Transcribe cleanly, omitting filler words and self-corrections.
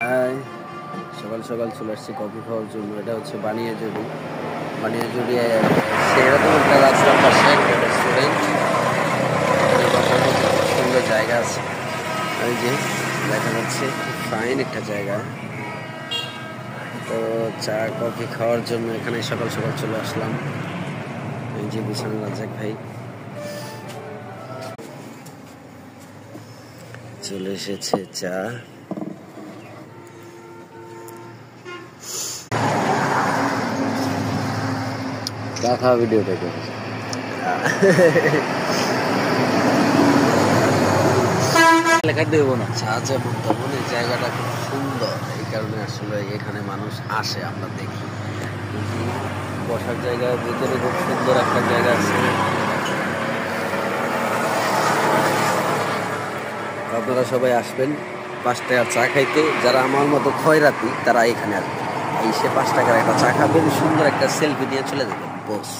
High, সকাল সকাল চলে আসছি কফি খাওয়ার জন্য। এটা হচ্ছে বানিয়াজুড়ি। বানিয়াজুড়ি সেরকম একটা রাস্তার পাশে একটা রেস্টুরেন্ট, সুন্দর জায়গা আছে। এই যে দেখা যাচ্ছে খুব ফাইন একটা জায়গা। তো চা কফি খাওয়ার জন্য এখানে সকাল সকাল চলে আসলাম। এই যে বিশাল রাজাক ভাই চলে এসেছে চা। দেখা ভিডিওটা করে লেখা দেবো না। চা যেমন তেমন এই জায়গাটা খুব সুন্দর, এই কারণে আসলে এখানে মানুষ আসে। আমরা দেখি বসার জায়গা ভিতরে খুব সুন্দর একটা জায়গা আছে। আপনারা সবাই আসবেন 5 টাকার চা খাইতে। যারা আমার মতো খয়রাতি তারা এখানে আসবেন, এসে 5 টাকার একটা চা খাবেন, সুন্দর একটা সেলফি নিয়ে চলে যাবেন বস।